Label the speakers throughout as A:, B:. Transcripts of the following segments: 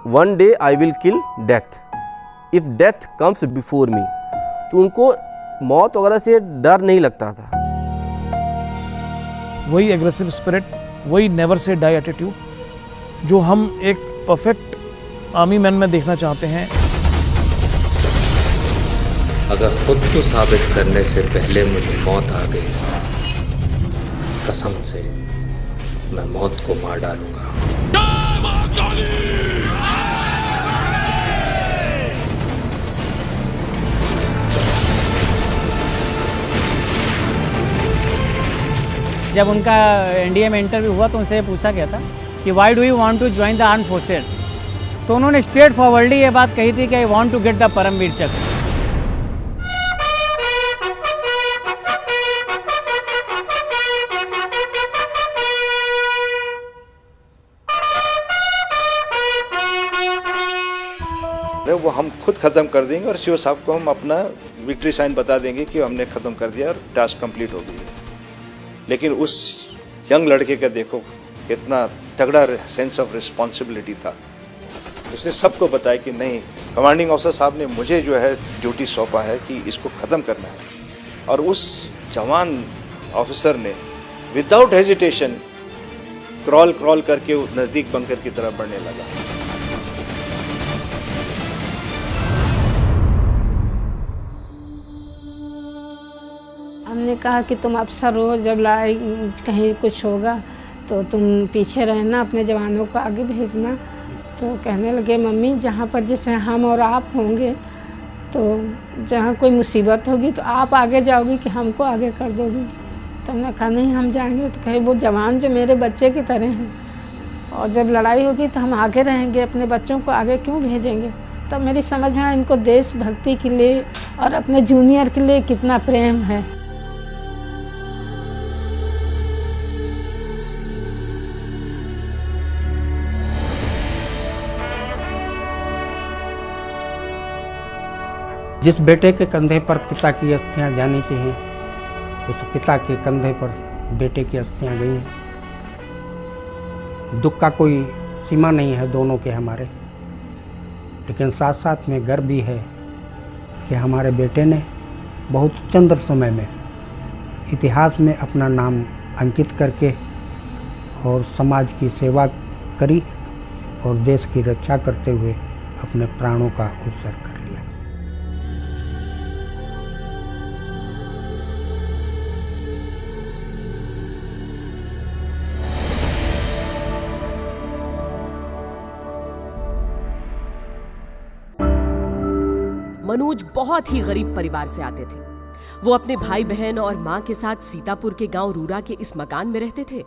A: One day I will kill death if death comes before me. तो उनको मौत वगैरह से डर नहीं लगता था।
B: वही एग्रेसिव स्पिरिट, वही नेवर से डाई एटीट्यूड जो हम एक परफेक्ट आर्मी मैन में देखना चाहते हैं।
C: अगर खुद को साबित करने से पहले मुझे मौत आ गई, कसम से मैं मौत को मार डालूंगा।
D: जब उनका एनडीए में इंटरव्यू हुआ तो उनसे पूछा गया था कि why do you want to join the arm forces, तो उन्होंने स्ट्रेट फॉरवर्डली ये बात कही थी कि I want to get the Paramvir Chakra.
E: वो हम खुद खत्म कर देंगे और शिव साहब को हम अपना विक्ट्री साइन बता देंगे कि हमने खत्म कर दिया और टास्क कंप्लीट हो गई है। लेकिन उस यंग लड़के का देखो कितना तगड़ा सेंस ऑफ रिस्पॉन्सिबिलिटी था। उसने सबको बताया कि नहीं, कमांडिंग ऑफिसर साहब ने मुझे जो है ड्यूटी सौंपा है कि इसको ख़त्म करना है। और उस जवान ऑफिसर ने विदाउट हेजिटेशन क्रॉल करके नज़दीक बंकर की तरफ बढ़ने लगा।
F: हमने कहा कि तुम अफसर हो, जब लड़ाई कहीं कुछ होगा तो तुम पीछे रहना, अपने जवानों को आगे भेजना। तो कहने लगे मम्मी जहाँ पर जैसे हम और आप होंगे तो जहाँ कोई मुसीबत होगी तो आप आगे जाओगी कि हमको आगे कर दोगी। तो हमने कहा नहीं हम जाएंगे। तो कहे वो जवान जो मेरे बच्चे की तरह हैं और जब लड़ाई होगी तो हम आगे रहेंगे, अपने बच्चों को आगे क्यों भेजेंगे। तब मेरी समझ में आया इनको देशभक्ति के लिए और अपने जूनियर के लिए कितना प्रेम है।
G: जिस बेटे के कंधे पर पिता की अस्थियां जानी चाहिए, उस पिता के कंधे पर बेटे की अस्थियां गई हैं। दुख का कोई सीमा नहीं है दोनों के हमारे, लेकिन साथ साथ में गर्व भी है कि हमारे बेटे ने बहुत चंद्र समय में इतिहास में अपना नाम अंकित करके और समाज की सेवा करी और देश की रक्षा करते हुए अपने प्राणों का उत्सर्ग कर लिया।
H: मनोज बहुत ही गरीब परिवार से आते थे। वो अपने भाई बहन और मां के साथ सीतापुर के गांव रूरा के इस मकान में रहते थे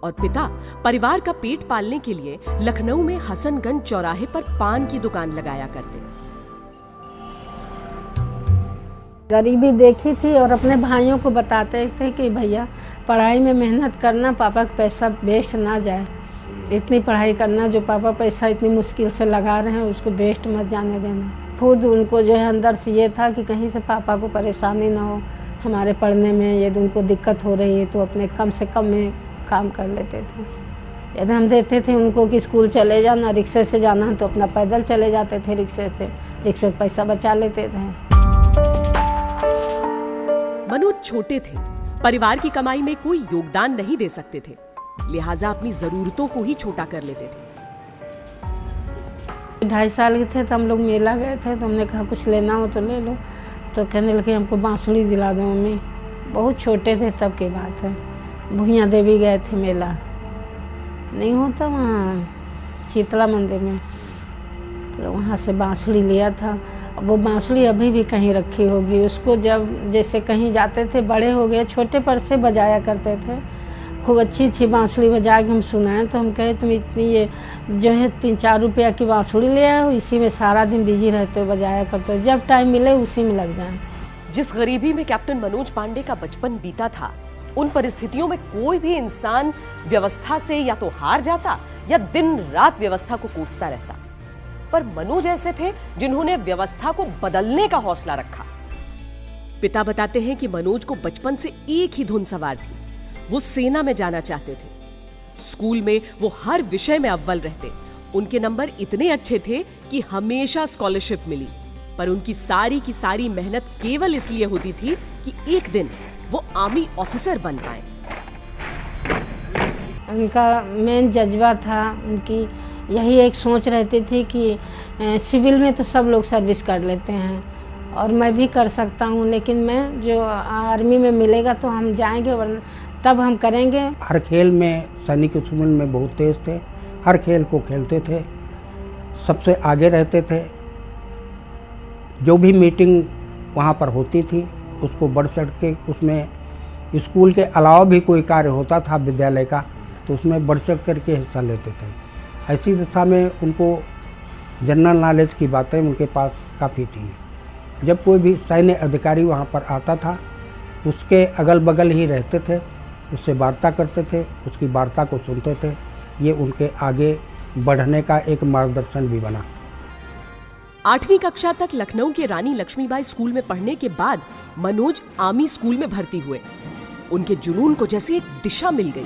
H: और पिता परिवार का पेट पालने के लिए लखनऊ में हसनगंज चौराहे पर पान की दुकान लगाया करते।
F: गरीबी देखी थी और अपने भाइयों को बताते थे कि भैया पढ़ाई में मेहनत करना, पापा का पैसा वेस्ट ना जाए, इतनी पढ़ाई करना, जो पापा पैसा इतनी मुश्किल से लगा रहे हैं उसको वेस्ट मत जाने देना। खुद उनको जो है अंदर से ये था कि कहीं से पापा को परेशानी ना हो हमारे पढ़ने में, यदि उनको दिक्कत हो रही है तो अपने कम से कम में काम कर लेते थे। यदि हम देते थे उनको कि स्कूल चले जाना, रिक्शे से जाना तो अपना पैदल चले जाते थे, रिक्शे से पैसा बचा लेते थे।
H: मनोज छोटे थे, परिवार की कमाई में कोई योगदान नहीं दे सकते थे, लिहाजा अपनी जरूरतों को ही छोटा कर लेते थे।
F: 2.5 साल के थे तो हम लोग मेला गए थे, तो हमने कहा कुछ लेना हो तो ले लो। तो कहने लगे हमको बांसुरी दिला दो मम्मी। बहुत छोटे थे तब की बात है। भुइया देवी गए थे मेला, नहीं होता वहाँ शीतला मंदिर में, तो वहाँ से बांसुरी लिया था। वो बांसुरी अभी भी कहीं रखी होगी। उसको जब जैसे कहीं जाते थे, बड़े हो गए, छोटे पर से बजाया करते थे, खूब अच्छी बांसुरी बजा के हम सुनाए। तो हम कहे तुम इतनी ये जो है 3-4 रुपया की बांसुरी ले आओ, इसी में सारा दिन बिजी रहते हो, बजाया करते हो, जब टाइम मिले उसी में लग जाए।
H: जिस गरीबी में कैप्टन मनोज पांडे का बचपन बीता था, उन परिस्थितियों में कोई भी इंसान व्यवस्था से या तो हार जाता या दिन रात व्यवस्था को कोसता रहता। पर मनोज ऐसे थे जिन्होंने व्यवस्था को बदलने का हौसला रखा। पिता बताते हैं कि मनोज को बचपन से एक ही धुन सवार थी, वो सेना में जाना चाहते थे। स्कूल में वो हर विषय में अव्वल रहते उनके नंबर इतने अच्छे थे कि हमेशा स्कॉलरशिप मिली, पर उनकी सारी की सारी मेहनत केवल इसलिए होती थी कि एक दिन वो आर्मी ऑफिसर बन पाए।
F: उनका मेन जज्बा था, उनकी यही एक सोच रहती थी कि सिविल में तो सब लोग सर्विस कर लेते हैं और मैं भी कर सकता हूँ, लेकिन मैं जो आर्मी में मिलेगा तो हम जाएंगे, वरना तब हम करेंगे।
G: हर खेल में सैनिक स्कूल में बहुत तेज थे, हर खेल को खेलते थे, सबसे आगे रहते थे। जो भी मीटिंग वहाँ पर होती थी उसको बढ़ चढ़ के, उसमें स्कूल के अलावा भी कोई कार्य होता था विद्यालय का तो उसमें बढ़ चढ़ करके हिस्सा लेते थे। ऐसी दशा में उनको जनरल नॉलेज की बातें उनके पास काफ़ी थी। जब कोई भी सैन्य अधिकारी वहाँ पर आता था उसके अगल बगल ही रहते थे, उससे वार्ता करते थे, उसकी वार्ता को सुनते थे। ये उनके आगे बढ़ने का एक मार्गदर्शन भी बना।
H: 8वीं कक्षा तक लखनऊ के रानी लक्ष्मीबाई स्कूल में पढ़ने के बाद मनोज आर्मी स्कूल में भर्ती हुए। उनके जुनून को जैसे एक दिशा मिल गई।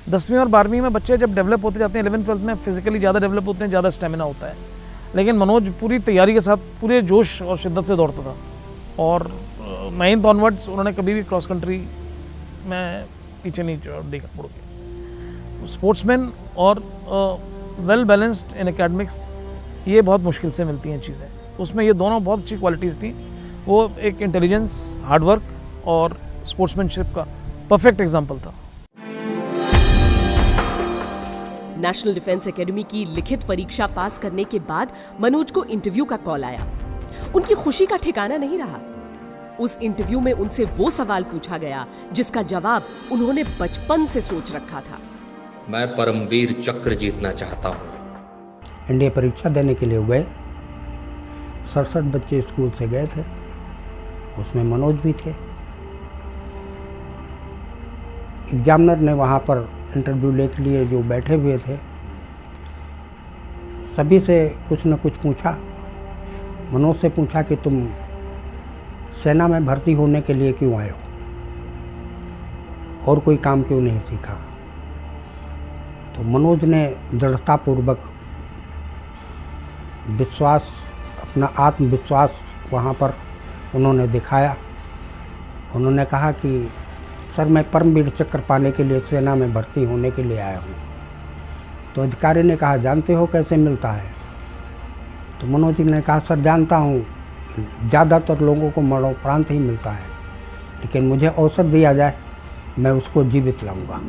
B: 10वीं और 12वीं में बच्चे जब डेवलप होते जाते हैं, 11th-12th में फिजिकली ज़्यादा डेवलप होते हैं, ज़्यादा स्टेमिना होता है, लेकिन मनोज पूरी तैयारी के साथ पूरे जोश और शिद्दत से दौड़ता था। और 9th ऑनवर्ड्स उन्होंने कभी भी क्रॉस कंट्री में पीछे नहीं देखा मुड़ के। तो स्पोर्ट्समैन और वेल बैलेंस्ड इन एकेडमिक्स, ये बहुत मुश्किल से मिलती हैं चीज़ें। तो उसमें ये दोनों बहुत अच्छी क्वालिटीज़ थी। वो एक इंटेलिजेंस, हार्डवर्क और स्पोर्ट्समैनशिप का परफेक्ट एग्जाम्पल था।
H: नेशनल डिफेंस एकेडमी की लिखित परीक्षा पास करने के बाद मनोज को इंटरव्यू का कॉल आया। उनकी खुशी का ठिकाना नहीं रहा। उस इंटरव्यू में उनसे वो सवाल पूछा गया जिसका जवाब उन्होंने बचपन से सोच रखा था।
C: मैं परमवीर चक्र जीतना चाहता हूँ।
G: एनडीए परीक्षा देने के लिए गए, 67 बच्चे स्कूल से गए थे, उसमें मनोज भी थे। एग्जामिनर ने वहाँ पर इंटरव्यू ले के लिए जो बैठे हुए थे सभी से कुछ न कुछ पूछा। मनोज से पूछा कि तुम सेना में भर्ती होने के लिए क्यों आए हो और कोई काम क्यों नहीं सीखा। तो मनोज ने दृढ़तापूर्वक विश्वास, अपना आत्मविश्वास वहाँ पर उन्होंने दिखाया। उन्होंने कहा कि सर मैं परमवीर चक्र पाने के लिए सेना में भर्ती होने के लिए आया हूँ। तो अधिकारी ने कहा जानते हो कैसे मिलता है। तो मनोज जी ने कहा सर जानता हूँ, ज़्यादातर लोगों को मरणोपरांत ही मिलता है, लेकिन मुझे अवसर दिया जाए मैं उसको जीवित लाऊंगा।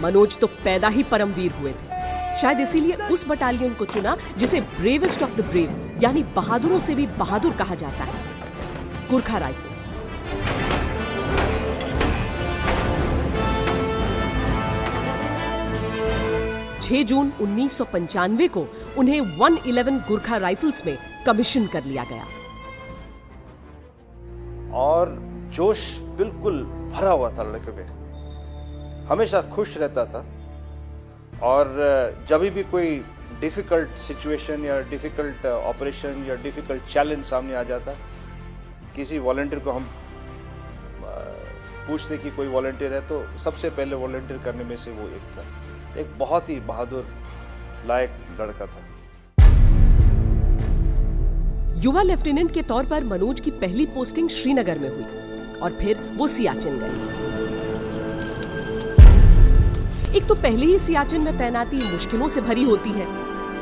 H: मनोज तो पैदा ही परमवीर हुए थे। शायद इसीलिए उस बटालियन को चुना जिसे ब्रेवेस्ट ऑफ द ब्रेव यानी बहादुरों से भी बहादुर कहा जाता है, गुरखा राइफल्स। 6 जून 1995 को उन्हें 111 गुरखा राइफल्स में कमीशन कर लिया गया।
E: और जोश बिल्कुल भरा हुआ था लड़के में, हमेशा खुश रहता था। और जब भी कोई डिफिकल्ट सिचुएशन या डिफिकल्ट ऑपरेशन या डिफिकल्ट चैलेंज सामने आ जाता, किसी वॉलंटियर को हम पूछते कि कोई वॉलंटियर है तो सबसे पहले वॉलंटियर करने में से वो एक था। एक बहुत ही बहादुर लायक लड़का था।
H: युवा लेफ्टिनेंट के तौर पर मनोज की पहली पोस्टिंग श्रीनगर में हुई और फिर वो सियाचिन गए। एक तो पहले ही सियाचिन में तैनाती मुश्किलों से भरी होती है,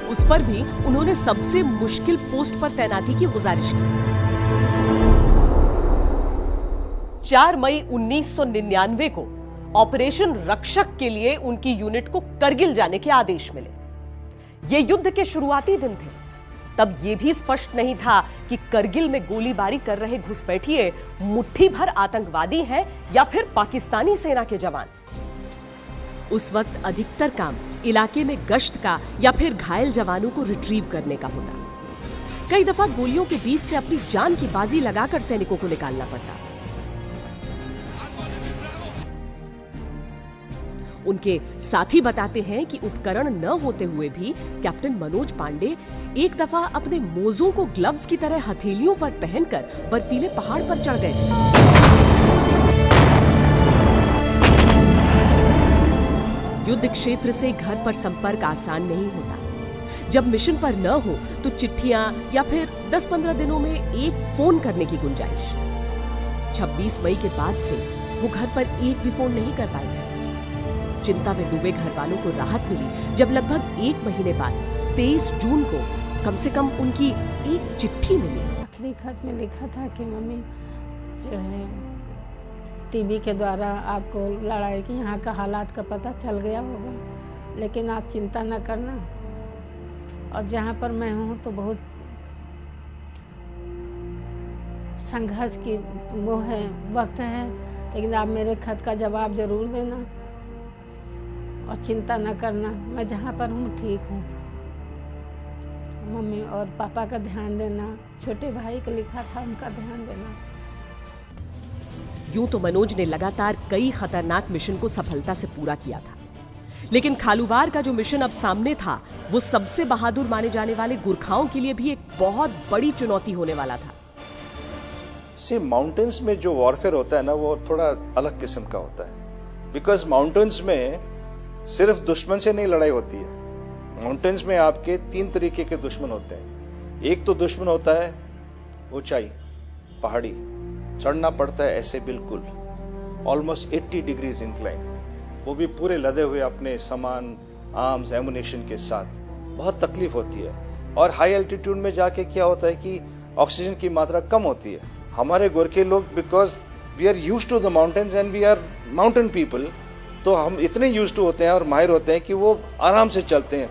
H: उस पर भी उन्होंने सबसे मुश्किल पोस्ट पर तैनाती की गुजारिश की। 4 मई 1999 को ऑपरेशन रक्षक के लिए उनकी यूनिट को करगिल जाने के आदेश मिले। ये युद्ध के शुरुआती दिन थे। तब यह भी स्पष्ट नहीं था कि करगिल में गोलीबारी कर रहे घुसपैठिए मुट्ठी भर आतंकवादी हैं या फिर पाकिस्तानी सेना के जवान। उस वक्त अधिकतर काम इलाके में गश्त का या फिर घायल जवानों को रिट्रीव करने का होता। कई दफा गोलियों के बीच से अपनी जान की बाजी लगाकर सैनिकों को निकालना पड़ता। उनके साथी बताते हैं कि उपकरण न होते हुए भी कैप्टन मनोज पांडे एक दफा अपने मोजों को ग्लव्स की तरह हथेलियों पर पहनकर बर्फीले पहाड़ पर चढ़ गए। युद्ध क्षेत्र से घर पर संपर्क आसान नहीं होता। जब मिशन पर न हो तो चिट्ठियां या फिर 10-15 दिनों में एक फोन करने की गुंजाइश। 26 मई के बाद से वो घर पर एक भी फोन नहीं कर पाए थे। चिंता में डूबे घर वालों को राहत मिली जब लगभग 1 महीने बाद 23 जून को कम से कम उनकी एक चिट्ठी मिली।
F: आखिरी खत में लिखा था कि मम्मी जो है टीवी के द्वारा आपको लड़ाई की यहाँ का हालात का पता चल गया होगा, लेकिन आप चिंता न करना, और जहाँ पर मैं हूँ तो बहुत संघर्ष की वो है वक्त है, लेकिन आप मेरे खत का जवाब जरूर देना और चिंता न करना, मैं जहाँ पर हूँ ठीक हूँ। मम्मी और पापा का ध्यान देना, छोटे भाई को लिखा था उनका ध्यान देना।
H: यूं तो मनोज ने लगातार कई खतरनाक मिशन को सफलता से पूरा किया था, लेकिन खालूबार का जो मिशन अब सामने था वो सबसे बहादुर माने जाने वाले गुरखाओं के लिए भी एक बहुत बड़ी चुनौती होने वाला था।
E: माउंटेन्स में जो वॉरफेयर होता है ना, वो थोड़ा अलग किस्म का होता है। बिकॉज माउंटेन्स में सिर्फ दुश्मन से नहीं लड़ाई होती है। माउंटेन्स में आपके 3 तरीके के दुश्मन होते हैं। एक तो दुश्मन होता है ऊंचाई, पहाड़ी, चढ़ना पड़ता है ऐसे बिल्कुल ऑलमोस्ट 80 डिग्रीज इंक्लाइन, वो भी पूरे लदे हुए अपने सामान, आर्म्स, एमुनेशन के साथ। बहुत तकलीफ होती है। और हाई एल्टीट्यूड में जाके क्या होता है कि ऑक्सीजन की मात्रा कम होती है। हमारे गोरखे लोग, because we are used to the mountains and we are mountain people, तो हम इतने यूज्ड टू होते हैं और माहिर होते हैं कि वो आराम से चलते हैं।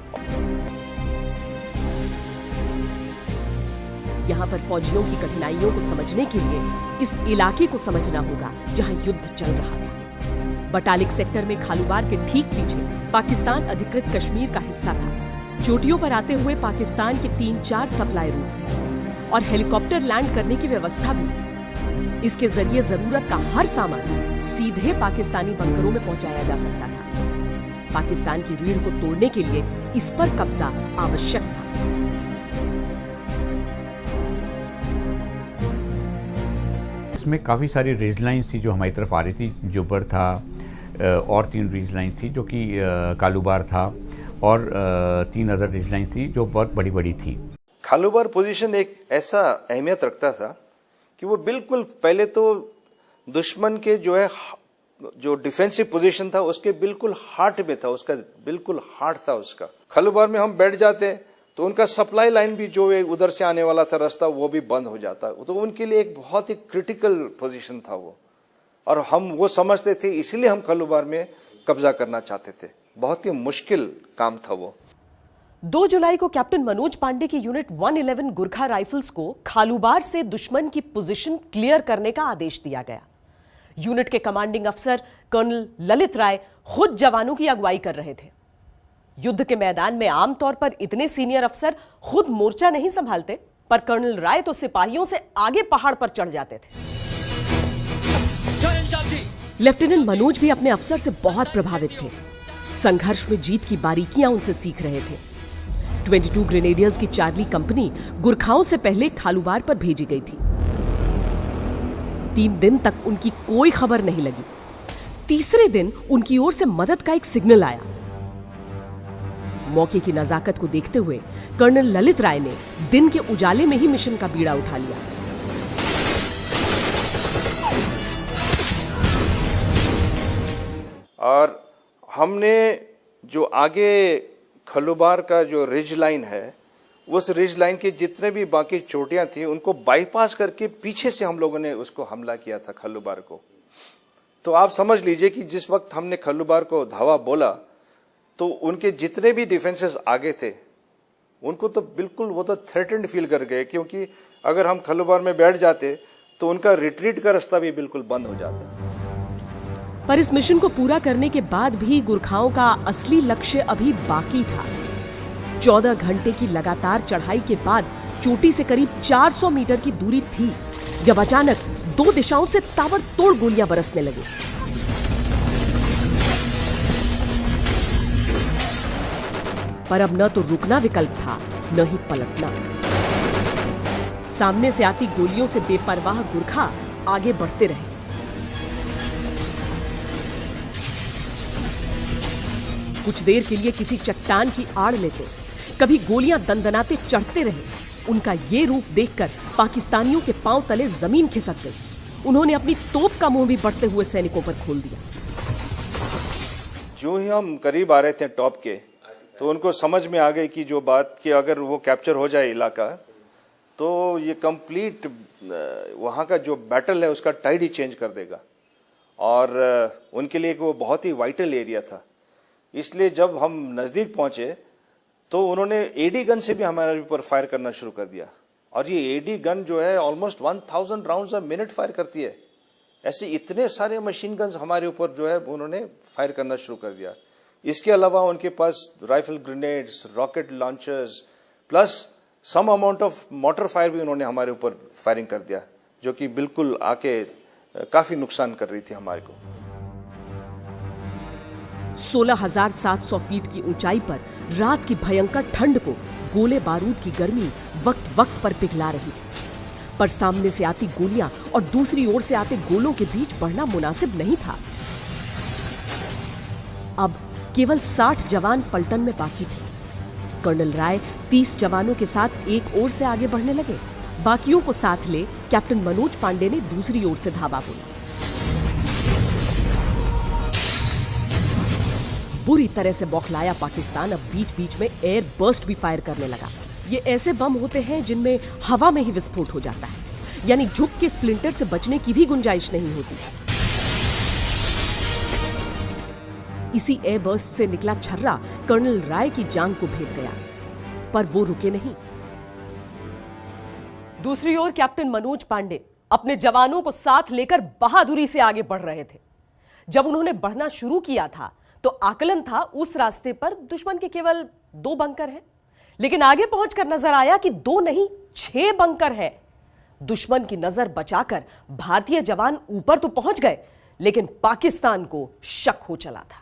H: यहाँ पर फौजियों की कठिनाइयों को समझने के लिए इस इलाके को समझना होगा जहाँ युद्ध चल रहा था। बटालिक सेक्टर में खालूबार के ठीक पीछे पाकिस्तान अधिकृत कश्मीर का हिस्सा था। चोटियों पर आते हुए पाकिस्तान के 3-4 सप्लाई रूट थे और हेलीकॉप्टर लैंड करने की व्यवस्था भी। इसके जरिए जरूरत का हर सामान सीधे पाकिस्तानी बंकरों में पहुंचाया जा सकता था। पाकिस्तान की रीढ़ को तोड़ने के लिए इस पर कब्जा आवश्यक था।
I: इसमें काफ़ी सारी रेज लाइन्स थी जो हमारी तरफ आ रही थी। जुब्बर था और 3 रेज लाइन्स थी जो कि कालूबार था, और 3 अदर रेज लाइन्स थी जो बहुत बड़ी बड़ी थी।
E: खालूबार पोजीशन एक ऐसा अहमियत रखता था कि वो बिल्कुल पहले तो दुश्मन के जो डिफेंसिव पोजीशन था उसके बिल्कुल हार्ट में था, उसका बिल्कुल हार्ट था उसका। खालूबार में हम बैठ जाते तो उनका सप्लाई लाइन भी जो उधर से आने वाला था रास्ता, वो भी बंद हो जाता। तो उनके लिए एक बहुत ही क्रिटिकल पोजीशन था वो, और हम वो समझते थे, इसीलिए हम खालूबार में कब्जा करना चाहते थे। बहुत ही मुश्किल काम था वो।
H: 2 जुलाई को कैप्टन मनोज पांडे की यूनिट 111 गुरखा राइफल्स को खालूबार से दुश्मन की पोजीशन क्लियर करने का आदेश दिया गया। यूनिट के कमांडिंग अफसर कर्नल ललित राय खुद जवानों की अगुवाई कर रहे थे। युद्ध के मैदान में आमतौर पर इतने सीनियर अफसर खुद मोर्चा नहीं संभालते, पर कर्नल राय तो सिपाहियों से आगे पहाड़ पर चढ़ जाते थे। लेफ्टिनेंट मनोज भी अपने अफसर से बहुत प्रभावित थे। संघर्ष में जीत की बारीकियां उनसे सीख रहे थे। 22 ग्रेनेडियर्स की चार्ली कंपनी गुरखाओं से पहले खालूबार पर भेजी गई थी। 3 दिन तक उनकी कोई खबर नहीं लगी। तीसरे दिन उनकी ओर से मदद का एक सिग्नल आया। मौके की नजाकत को देखते हुए कर्नल ललित राय ने दिन के उजाले में ही मिशन का बीड़ा उठा लिया।
E: और हमने जो आगे खालूबार का जो रिज लाइन है, उस रिज लाइन के जितने भी बाकी चोटियां थी उनको बाईपास करके पीछे से हम लोगों ने उसको हमला किया था खालूबार को। तो आप समझ लीजिए कि जिस वक्त हमने खालूबार को धावा बोला तो उनके जितने भी डिफेंसेस आगे थे उनको तो बिल्कुल वो तो थ्रेटेंड फील कर गए, क्योंकि अगर हम खालूबार में बैठ जाते तो उनका रिट्रीट का रास्ता भी बिल्कुल बंद हो जाता।
H: पर इस मिशन को पूरा करने के बाद भी गुरखाओं का असली लक्ष्य अभी बाकी था। 14 घंटे की लगातार चढ़ाई के बाद चोटी से करीब 400 मीटर की दूरी थी जब अचानक 2 दिशाओं से ताबड़तोड़ गोलियां बरसने लगी। पर अब न तो रुकना विकल्प था, न ही पलटना। सामने से आती गोलियों से बेपरवाह गुरखा आगे बढ़ते रहे। कुछ देर के लिए किसी चट्टान की आड़ लेते, कभी गोलियां दंदनाते चढ़ते रहे। उनका ये रूप देखकर पाकिस्तानियों के पांव तले जमीन खिसक गई। उन्होंने अपनी तोप का मुंह भी बढ़ते हुए सैनिकों पर खोल दिया।
E: जो ही हम करीब आ रहे थे टॉप के, तो उनको समझ में आ गई कि जो बात कि अगर वो कैप्चर हो जाए इलाका, तो ये कंप्लीट वहां का जो बैटल है उसका टाइड ही चेंज कर देगा। और उनके लिए वो बहुत ही वाइटल एरिया था। इसलिए जब हम नजदीक पहुंचे तो उन्होंने एडी गन से भी हमारे ऊपर फायर करना शुरू कर दिया। और ये एडी गन जो है almost 1000 rounds a minute fire करती है। ऐसे इतने सारे मशीन गन्स हमारे ऊपर जो है उन्होंने फायर करना शुरू कर दिया। इसके अलावा उनके पास rifle grenades, rocket launchers plus some amount of mortar fire भी उन्होंने हमारे ऊपर फायरिंग कर दिया, जो कि बिल्कुल आके काफी नुकसान कर रही थी हमारे को।
H: 16,700 फीट की ऊंचाई पर रात की भयंकर ठंड को गोले बारूद की गर्मी वक्त वक्त पर पिघला रही थी। पर सामने से आती गोलियां और दूसरी ओर से आते गोलों के बीच बढ़ना मुनासिब नहीं था। अब केवल 60 जवान पलटन में बाकी थे। कर्नल राय 30 जवानों के साथ एक ओर से आगे बढ़ने लगे। बाकियों को साथ ले कैप्टन मनोज पांडे ने दूसरी ओर से धावा बोला। बुरी तरह से बौखलाया पाकिस्तान अब बीच बीच में एयर बर्स्ट भी फायर करने लगा। ये ऐसे बम होते हैं जिनमें हवा में ही विस्फोट हो जाता है, यानी झुक के स्प्लिंटर से बचने की भी गुंजाइश नहीं होती। इसी एयर बर्स्ट से निकला छर्रा कर्नल राय की जान को भेद गया, पर वो रुके नहीं। दूसरी ओर कैप्टन मनोज पांडे अपने जवानों को साथ लेकर बहादुरी से आगे बढ़ रहे थे। जब उन्होंने बढ़ना शुरू किया था तो आकलन था उस रास्ते पर दुश्मन के केवल 2 बंकर हैं, लेकिन आगे पहुंचकर नजर आया कि 2 नहीं 6 बंकर हैं। दुश्मन की नजर बचाकर भारतीय जवान ऊपर तो पहुंच गए, लेकिन पाकिस्तान को शक हो चला था।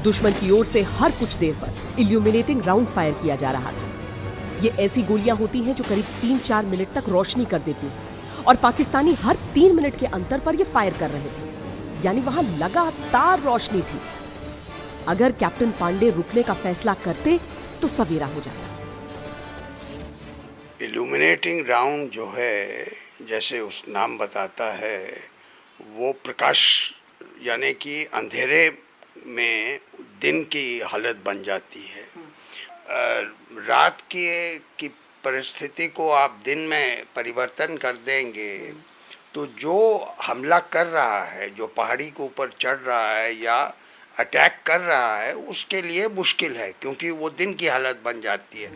H: दुश्मन की ओर से हर कुछ देर पर इल्यूमिनेटिंग राउंड फायर किया जा रहा था। ये ऐसी गोलियां होती हैं जो करीब 3-4 मिनट तक रोशनी कर देती हैं, और पाकिस्तानी हर 3 मिनट के अंतर पर ये फायर कर रहे थे, यानी वहां लगातार रोशनी थी। अगर कैप्टन पांडे रुकने का फैसला करते तो सवेरा हो जाता।
J: इल्यूमिनेटिंग राउंड जो है, जैसे उस नाम बताता है, वो प्रकाश यानी कि अंधेरे में दिन की हालत बन जाती है। रात की परिस्थिति को आप दिन में परिवर्तन कर देंगे तो जो हमला कर रहा है, जो पहाड़ी के ऊपर चढ़ रहा है या अटैक कर रहा है, उसके लिए मुश्किल है, क्योंकि वो दिन की हालत बन जाती है।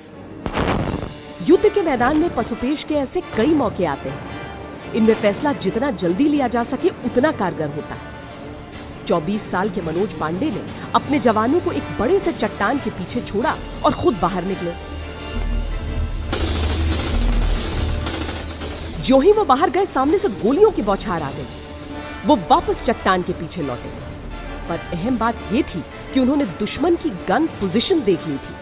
H: युद्ध के मैदान में पसुपेश के ऐसे कई मौके आते हैं। इनमें फैसला जितना जल्दी लिया जा सके उतना कारगर होता है। 24 साल के मनोज पांडे ने अपने जवानों को एक बड़े से चट्टान के पीछे छोड़ा और खुद बाहर निकले। जो ही वो बाहर गए, सामने से गोलियों की बौछार आ गई। वो वापस चट्टान के पीछे लौटे, पर अहम बात ये थी कि उन्होंने दुश्मन की गन पोजीशन देख ली थी।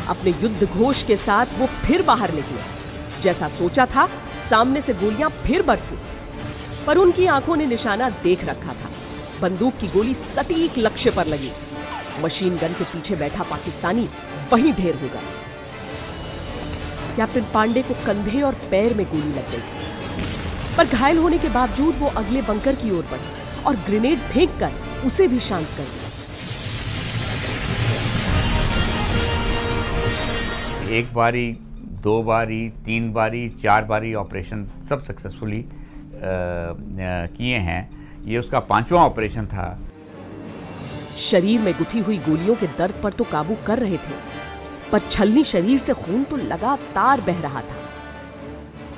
H: अपने युद्ध घोष के साथ वो फिर बाहर निकले। जैसा सोचा था, सामने से गोलियां फिर बरसी, पर उनकी आंखों ने निशाना देख रखा था। बंदूक की गोली सटीक लक्ष्य पर लगी। मशीन गन के पीछे बैठा पाकिस्तानी वहीं ढेर हो गया। कैप्टन पांडे को कंधे और पैर में गोली लग गई, पर घायल होने के बावजूद वो अगले बंकर की ओर बढ़े और ग्रेनेड फेंककर उसे भी शांत कर दिया।
I: एक बारी, 2 बारी, 3 बारी, 4 बारी ऑपरेशन सब सक्सेसफुली किए हैं। ये उसका 5वां ऑपरेशन था।
H: शरीर में गुथी हुई गोलियों के दर्द पर तो काबू कर रहे थे, पर छलनी शरीर से खून तो लगातार बह रहा था।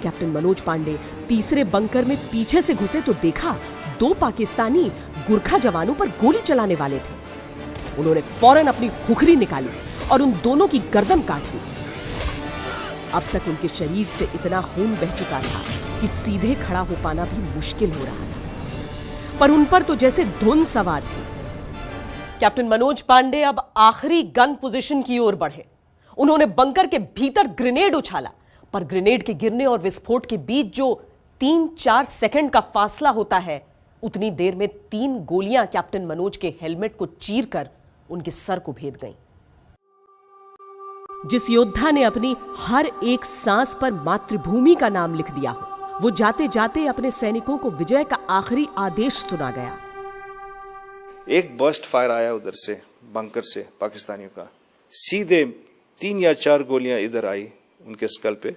H: कैप्टन मनोज पांडे तीसरे बंकर में पीछे से घुसे तो देखा 2 पाकिस्तानी गुरखा जवानों पर गोली चलाने वाले थे। उन्होंने फौरन अपनी खुखरी निकाली और उन दोनों की गर्दन काट दी। अब तक उनके शरीर से इतना खून बह चुका था कि सीधे खड़ा हो पाना भी मुश्किल हो रहा था, पर उन पर तो जैसे धुन सवार थी। कैप्टन मनोज पांडे अब आखिरी गन पोजीशन की ओर बढ़े। उन्होंने बंकर के भीतर ग्रेनेड उछाला, पर ग्रेनेड के गिरने और विस्फोट के बीच जो 3-4 सेकंड का फासला होता है, उतनी देर में 3 गोलियां कैप्टन मनोज के हेलमेट को चीरकर उनके सर को भेद गईं। जिस योद्धा ने अपनी हर एक सांस पर मातृभूमि का नाम लिख दिया हो, वो जाते जाते अपने सैनिकों को विजय का आखिरी आदेश सुना गया।
E: एक बर्स्ट फायर आया उधर से, बंकर से पाकिस्तानियों का, सीधे 3 या 4 गोलियां इधर आई उनके स्कल पे।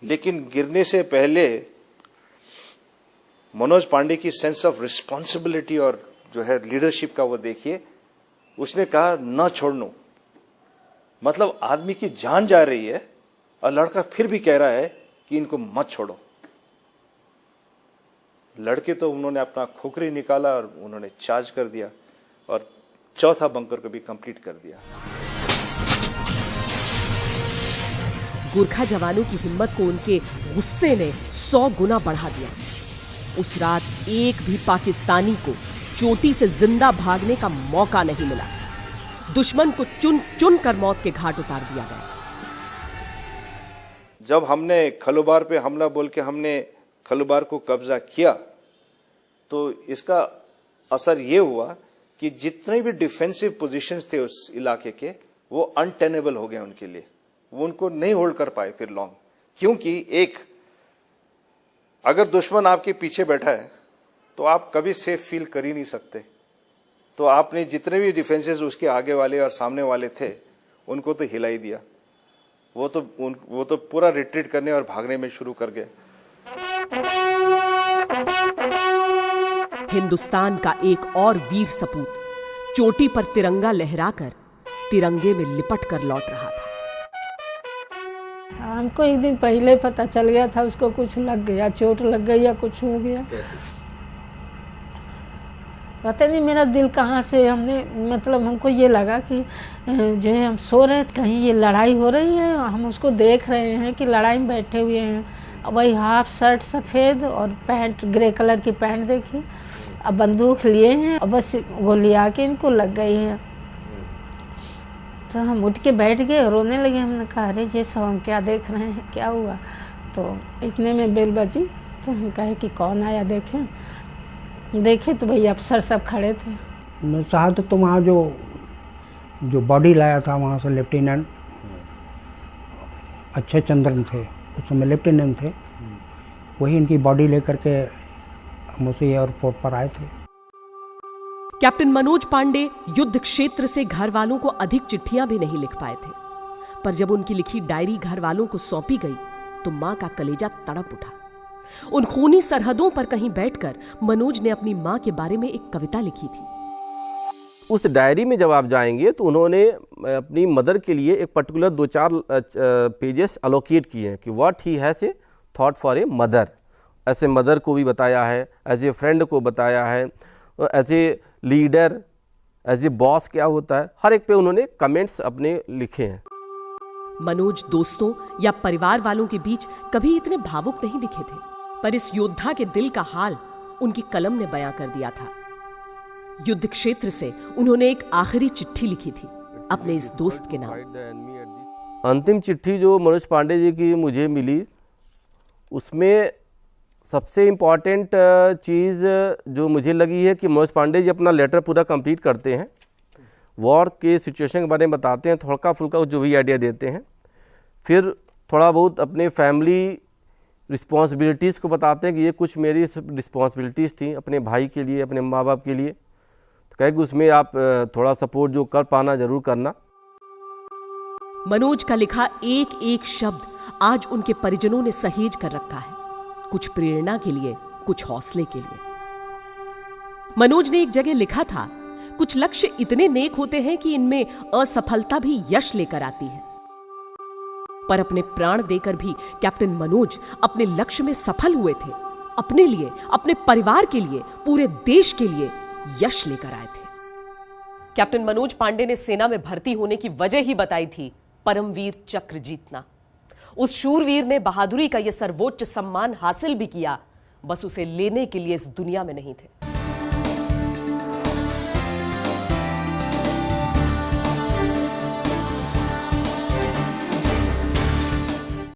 E: लेकिन गिरने से पहले मनोज पांडे की सेंस ऑफ रिस्पॉन्सिबिलिटी और जो है लीडरशिप का वो देखिए, उसने कहा न छोड़नो। मतलब आदमी की जान जा रही है और लड़का फिर भी कह रहा है कि इनको मत छोड़ो। लड़के तो उन्होंने अपना खोखरी निकाला और उन्होंने चार्ज कर दिया और चौथा बंकर को भी कंप्लीट कर दिया।
H: गोरखा जवानों की हिम्मत को उनके गुस्से ने 100 गुना बढ़ा दिया। उस रात एक भी पाकिस्तानी को चोटी से जिंदा भागने का मौका नहीं मिला। दुश्मन को चुन चुन कर मौत के घाट उतार दिया गया।
E: जब हमने खलुबार पे हमला बोल के हमने खलुबार को कब्जा किया, तो इसका असर ये हुआ कि जितने भी डिफेंसिव पोजीशंस थे उस इलाके के, वो अनटेनेबल हो गए उनके लिए। वो उनको नहीं होल्ड कर पाए फिर लॉन्ग, क्योंकि एक अगर दुश्मन आपके पीछे बैठा है तो आप कभी सेफ फील कर ही नहीं सकते। तो आपने जितने भी डिफेंसेस उसके आगे वाले और सामने वाले थे, उनको तो हिला ही दिया। वो तो पूरा रिट्रीट करने और भागने में शुरू कर गए।
H: हिंदुस्तान का एक और वीर सपूत चोटी पर तिरंगा लहराकर तिरंगे में लिपट कर लौट रहा था।
F: हमको एक दिन पहले पता चल गया था उसको कुछ लग गया, चोट लग गई या कुछ हो गया। पता नहीं मेरा दिल कहाँ से, हमको ये लगा कि जो है हम सो रहे थे, कहीं ये लड़ाई हो रही है। हम उसको देख रहे हैं कि लड़ाई में बैठे हुए हैं। वही हाफ शर्ट सफ़ेद और पैंट ग्रे कलर की पैंट देखी, अब बंदूक लिए हैं और बस गोली आके इनको लग गई है। तो हम उठ के बैठ गए, रोने लगे। हमने कहा अरे ये सब हम क्या देख रहे हैं, क्या हुआ? तो इतने में बेल बजी, तो हम कहे कि कौन आया देखे तो भाई अफसर सब खड़े थे।
G: मैं शहादत तो वहाँ जो बॉडी लाया था वहाँ से लेफ्टिनेंट अच्छे चंद्रन थे, उस समय लेफ्टिनेंट थे, वही इनकी बॉडी लेकर के हम उसी एयरपोर्ट पर आए थे।
H: कैप्टन मनोज पांडे युद्ध क्षेत्र से घर वालों को अधिक चिट्ठियां भी नहीं लिख पाए थे, पर जब उनकी लिखी डायरी घर वालों को सौंपी गई तो मां का कलेजा तड़प उठा। उन खूनी सरहदों पर कहीं बैठकर मनोज ने अपनी मां के बारे में एक कविता लिखी थी।
A: उस डायरी में जब आप जाएंगे तो उन्होंने अपनी मदर के लिए एक पर्टिकुलर 2-4 पेजेस अलोकेट किए हैं कि what he has a thought for a mother. ऐसे मदर को भी बताया है, एज ए फ्रेंड को बताया है, as a leader, as a boss क्या होता है, हर एक पे उन्होंने कमेंट्स अपने लिखे हैं।
H: मनोज दोस्तों या परिवार वालों के बीच कभी इतने भावुक नहीं दिखे थे, पर इस योद्धा के दिल का हाल उनकी कलम ने बयां कर दिया था। युद्ध क्षेत्र से उन्होंने एक आखिरी चिट्ठी लिखी थी अपने इस दोस्त के नाम।
A: अंतिम चिट्ठी जो मनोज पांडे जी की मुझे मिली, उसमें सबसे इम्पॉर्टेंट चीज़ जो मुझे लगी है कि मनोज पांडे जी अपना लेटर पूरा कंप्लीट करते हैं, वॉर के सिचुएशन के बारे में बताते हैं, थोड़ा फुल्का जो भी आइडिया देते हैं, फिर थोड़ा बहुत अपने फैमिली रिस्पॉन्सिबिलिटीज़ को बताते हैं कि ये कुछ मेरी रिस्पॉन्सिबिलिटीज़ थी अपने भाई के लिए, अपने माँ बाप के लिए। तो कहे कि उसमें आप थोड़ा सपोर्ट जो कर पाना ज़रूर करना।
H: मनोज का लिखा एक एक शब्द आज उनके परिजनों ने सहेज कर रखा है, कुछ प्रेरणा के लिए, कुछ हौसले के लिए। मनोज ने एक जगह लिखा था, कुछ लक्ष्य इतने नेक होते हैं कि इनमें असफलता भी यश लेकर आती है। पर अपने प्राण देकर भी कैप्टन मनोज अपने लक्ष्य में सफल हुए थे। अपने लिए, अपने परिवार के लिए, पूरे देश के लिए यश लेकर आए थे। कैप्टन मनोज पांडे ने सेना में भर्ती होने की वजह ही बताई थी, परमवीर चक्र जीतना। उस शूरवीर ने बहादुरी का यह सर्वोच्च सम्मान हासिल भी किया, बस उसे लेने के लिए इस दुनिया में नहीं थे।